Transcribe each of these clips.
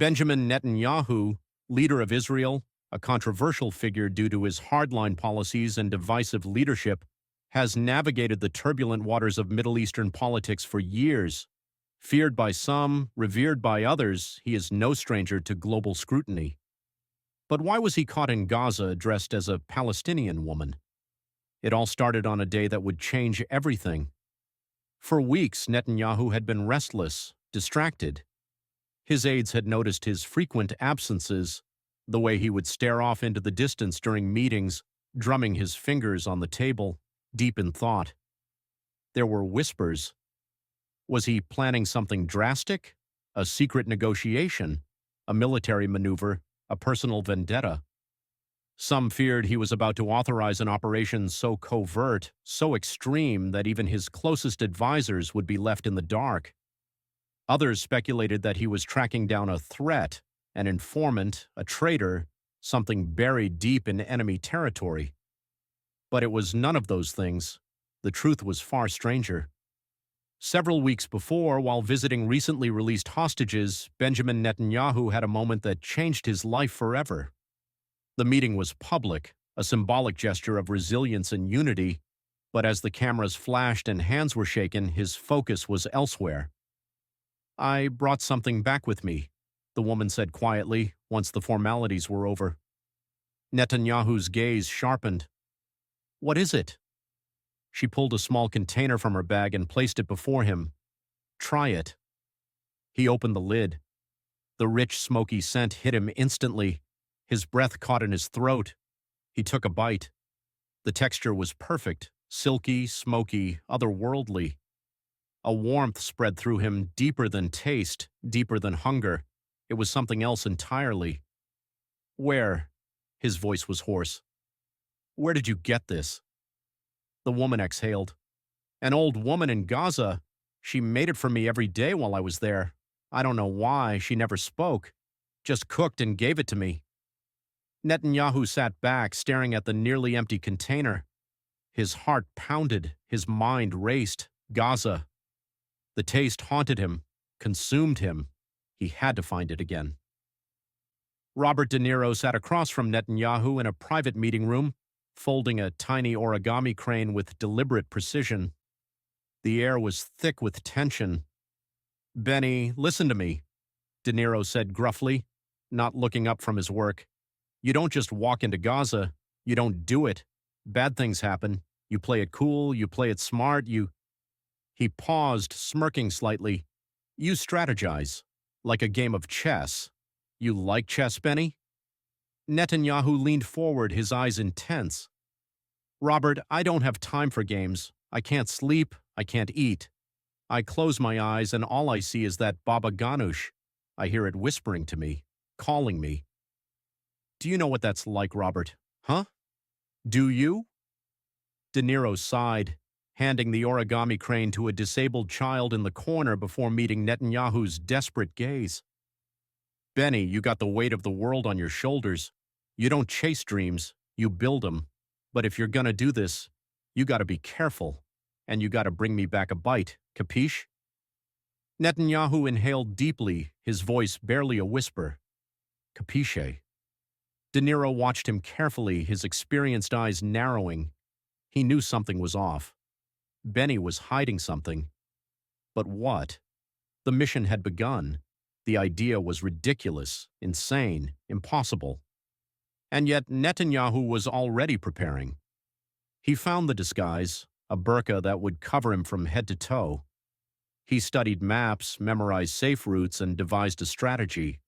Benjamin Netanyahu, leader of Israel, a controversial figure due to his hardline policies and divisive leadership, has navigated the turbulent waters of Middle Eastern politics for years. Feared by some, revered by others, he is no stranger to global scrutiny. But why was he caught in Gaza dressed as a Palestinian woman? It all started on a day that would change everything. For weeks, Netanyahu had been restless, distracted. His aides had noticed his frequent absences, the way he would stare off into the distance during meetings, drumming his fingers on the table, deep in thought. There were whispers. Was he planning something drastic? A secret negotiation? A military maneuver? A personal vendetta? Some feared he was about to authorize an operation so covert, so extreme that even his closest advisors would be left in the dark. Others speculated that he was tracking down a threat, an informant, a traitor, something buried deep in enemy territory. But it was none of those things. The truth was far stranger. Several weeks before, while visiting recently released hostages, Benjamin Netanyahu had a moment that changed his life forever. The meeting was public, a symbolic gesture of resilience and unity, but as the cameras flashed and hands were shaken, his focus was elsewhere. "I brought something back with me," the woman said quietly, once the formalities were over. Netanyahu's gaze sharpened. "What is it?" She pulled a small container from her bag and placed it before him. "Try it." He opened the lid. The rich, smoky scent hit him instantly. His breath caught in his throat. He took a bite. The texture was perfect, silky, smoky, otherworldly. A warmth spread through him, deeper than taste, deeper than hunger. It was something else entirely. "Where?" His voice was hoarse. "Where did you get this?" The woman exhaled. "An old woman in Gaza. She made it for me every day while I was there. I don't know why, she never spoke. Just cooked and gave it to me." Netanyahu sat back, staring at the nearly empty container. His heart pounded, his mind raced. Gaza. The taste haunted him, consumed him. He had to find it again. Robert De Niro sat across from Netanyahu in a private meeting room, folding a tiny origami crane with deliberate precision. The air was thick with tension. "Benny, listen to me," De Niro said gruffly, not looking up from his work. "You don't just walk into Gaza. You don't do it. Bad things happen. You play it cool, you play it smart, He paused, smirking slightly. "You strategize, like a game of chess. You like chess, Benny?" Netanyahu leaned forward, his eyes intense. "Robert, I don't have time for games. I can't sleep, I can't eat. I close my eyes and all I see is that Baba Ganoush. I hear it whispering to me, calling me. Do you know what that's like, Robert? Huh? Do you?" De Niro sighed, handing the origami crane to a disabled child in the corner before meeting Netanyahu's desperate gaze. "Benny, you got the weight of the world on your shoulders. You don't chase dreams, you build them. But if you're gonna do this, you gotta be careful. And you gotta bring me back a bite, capiche?" Netanyahu inhaled deeply, his voice barely a whisper. "Capiche?" De Niro watched him carefully, his experienced eyes narrowing. He knew something was off. Benny was hiding something. But what? The mission had begun. The idea was ridiculous, insane, impossible. And yet Netanyahu was already preparing. He found the disguise, a burqa that would cover him from head to toe. He studied maps, memorized safe routes, and devised a strategy.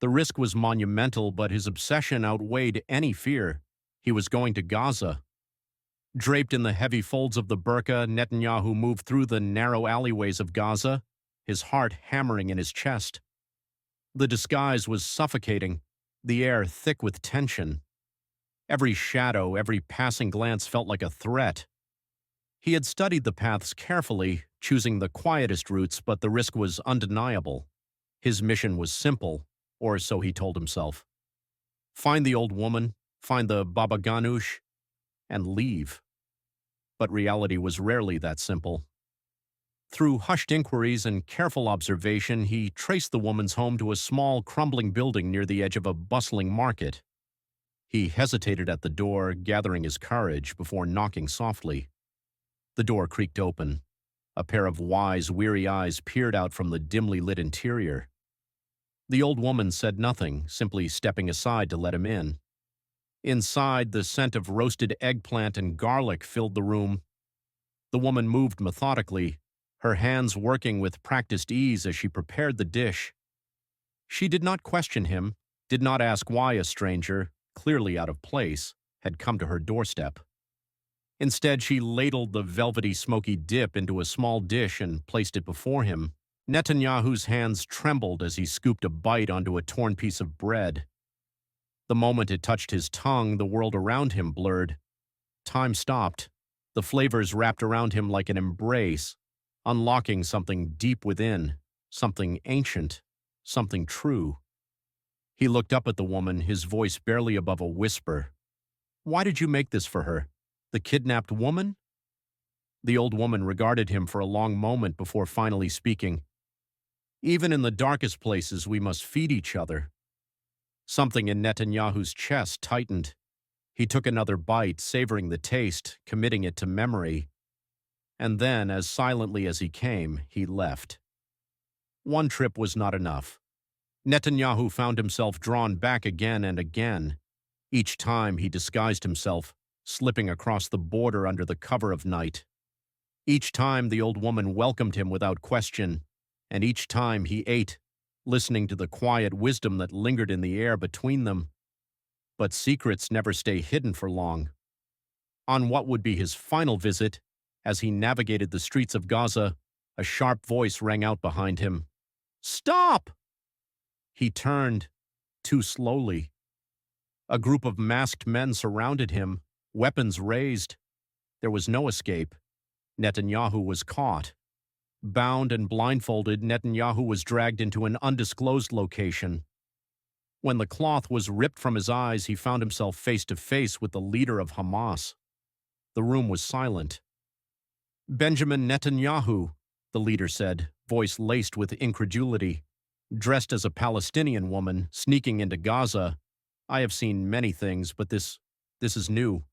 The risk was monumental, but his obsession outweighed any fear. He was going to Gaza. Draped in the heavy folds of the burqa, Netanyahu moved through the narrow alleyways of Gaza, his heart hammering in his chest. The disguise was suffocating, the air thick with tension. Every shadow, every passing glance felt like a threat. He had studied the paths carefully, choosing the quietest routes, but the risk was undeniable. His mission was simple, or so he told himself. Find the old woman, find the Baba Ganoush, and leave. But reality was rarely that simple. Through hushed inquiries and careful observation, he traced the woman's home to a small, crumbling building near the edge of a bustling market. He hesitated at the door, gathering his courage before knocking softly. The door creaked open. A pair of wise, weary eyes peered out from the dimly lit interior. The old woman said nothing, simply stepping aside to let him in. Inside, the scent of roasted eggplant and garlic filled the room. The woman moved methodically, her hands working with practiced ease as she prepared the dish. She did not question him, did not ask why a stranger, clearly out of place, had come to her doorstep. Instead, she ladled the velvety, smoky dip into a small dish and placed it before him. Netanyahu's hands trembled as he scooped a bite onto a torn piece of bread. The moment it touched his tongue, the world around him blurred. Time stopped. The flavors wrapped around him like an embrace, unlocking something deep within, something ancient, something true. He looked up at the woman, his voice barely above a whisper. "Why did you make this for her? The kidnapped woman?" The old woman regarded him for a long moment before finally speaking. "Even in the darkest places, we must feed each other." Something in Netanyahu's chest tightened. He took another bite, savoring the taste, committing it to memory. And then, as silently as he came, he left. One trip was not enough. Netanyahu found himself drawn back again and again. Each time he disguised himself, slipping across the border under the cover of night. Each time the old woman welcomed him without question, and each time he ate, listening to the quiet wisdom that lingered in the air between them. But secrets never stay hidden for long. On what would be his final visit, as he navigated the streets of Gaza, a sharp voice rang out behind him. "Stop!" He turned, too slowly. A group of masked men surrounded him, weapons raised. There was no escape. Netanyahu was caught. Bound and blindfolded, Netanyahu was dragged into an undisclosed location. When the cloth was ripped from his eyes, he found himself face to face with the leader of Hamas. The room was silent. "Benjamin Netanyahu," the leader said, voice laced with incredulity. "Dressed as a Palestinian woman, sneaking into Gaza. I have seen many things, but this is new."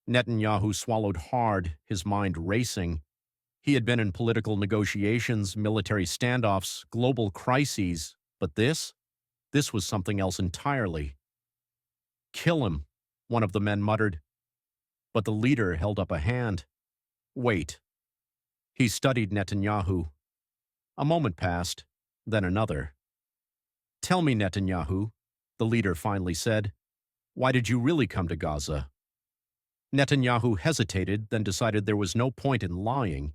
Netanyahu swallowed hard, his mind racing. He had been in political negotiations, military standoffs, global crises, but this was something else entirely. "Kill him," one of the men muttered. But the leader held up a hand. "Wait." He studied Netanyahu. A moment passed, then another. "Tell me, Netanyahu," the leader finally said, "why did you really come to Gaza?" Netanyahu hesitated, then decided there was no point in lying.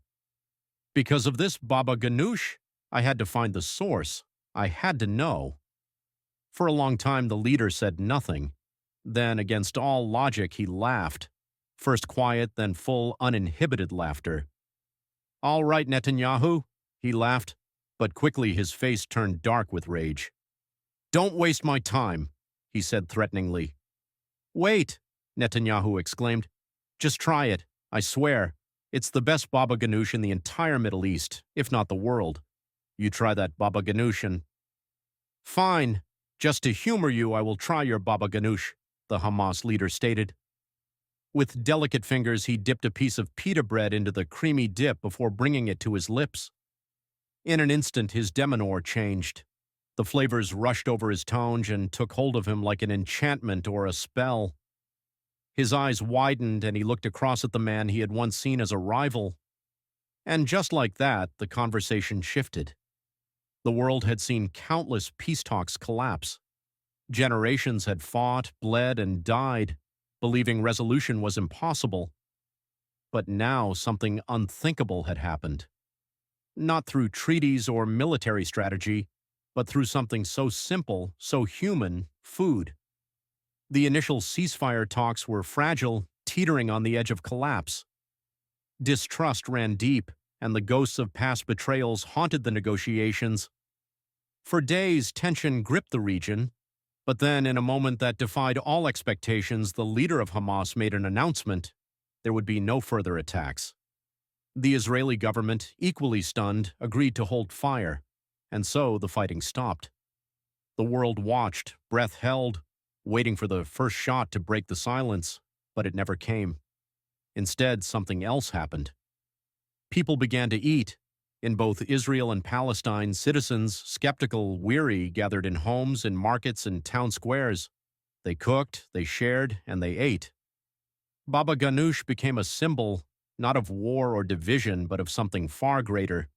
"Because of this Baba Ganoush, I had to find the source. I had to know." For a long time, the leader said nothing. Then, against all logic, he laughed. First quiet, then full, uninhibited laughter. "All right, Netanyahu," he laughed, but quickly his face turned dark with rage. "Don't waste my time," he said threateningly. "Wait," Netanyahu exclaimed. "Just try it, I swear. It's the best Baba Ganoush in the entire Middle East, if not the world. You try that Baba Ganoush and—" "Fine. Just to humor you, I will try your Baba Ganoush," the Hamas leader stated. With delicate fingers, he dipped a piece of pita bread into the creamy dip before bringing it to his lips. In an instant, his demeanor changed. The flavors rushed over his tongue and took hold of him like an enchantment or a spell. His eyes widened, and he looked across at the man he had once seen as a rival. And just like that, the conversation shifted. The world had seen countless peace talks collapse. Generations had fought, bled, and died, believing resolution was impossible. But now something unthinkable had happened. Not through treaties or military strategy, but through something so simple, so human, food. The initial ceasefire talks were fragile, teetering on the edge of collapse. Distrust ran deep, and the ghosts of past betrayals haunted the negotiations. For days, tension gripped the region, but then, in a moment that defied all expectations, the leader of Hamas made an announcement: there would be no further attacks. The Israeli government, equally stunned, agreed to hold fire, and so the fighting stopped. The world watched, breath held, waiting for the first shot to break the silence, but it never came. Instead, something else happened. People began to eat. In both Israel and Palestine, citizens, skeptical, weary, gathered in homes, in markets, and town squares. They cooked, they shared, and they ate. Baba Ganoush became a symbol, not of war or division, but of something far greater.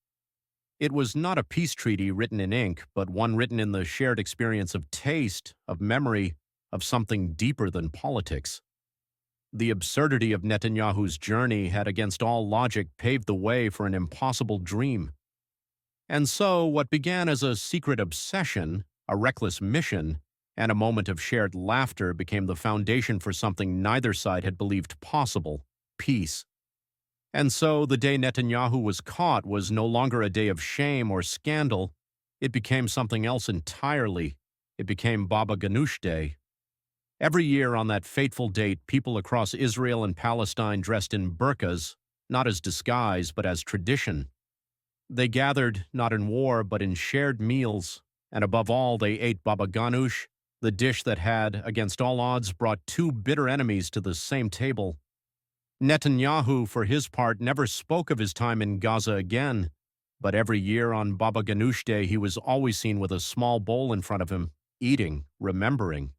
It was not a peace treaty written in ink, but one written in the shared experience of taste, of memory, of something deeper than politics. The absurdity of Netanyahu's journey had, against all logic, paved the way for an impossible dream. And so, what began as a secret obsession, a reckless mission, and a moment of shared laughter became the foundation for something neither side had believed possible: peace. And so, the day Netanyahu was caught was no longer a day of shame or scandal. It became something else entirely. It became Baba Ganoush Day. Every year on that fateful date, people across Israel and Palestine dressed in burqas, not as disguise, but as tradition. They gathered, not in war, but in shared meals, and above all, they ate Baba Ganoush, the dish that had, against all odds, brought two bitter enemies to the same table. Netanyahu, for his part, never spoke of his time in Gaza again, but every year on Baba Ganoush Day, he was always seen with a small bowl in front of him, eating, remembering.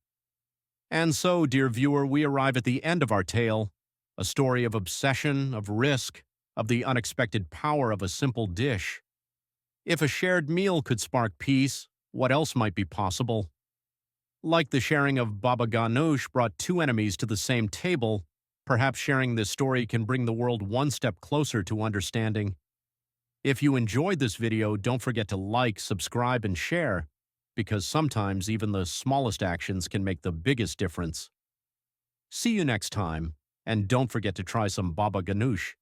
And so, dear viewer, we arrive at the end of our tale, a story of obsession, of risk, of the unexpected power of a simple dish. If a shared meal could spark peace, what else might be possible? Like the sharing of Baba Ganoush brought two enemies to the same table, perhaps sharing this story can bring the world one step closer to understanding. If you enjoyed this video, don't forget to like, subscribe, and share, because sometimes even the smallest actions can make the biggest difference. See you next time, and don't forget to try some Baba Ganoush.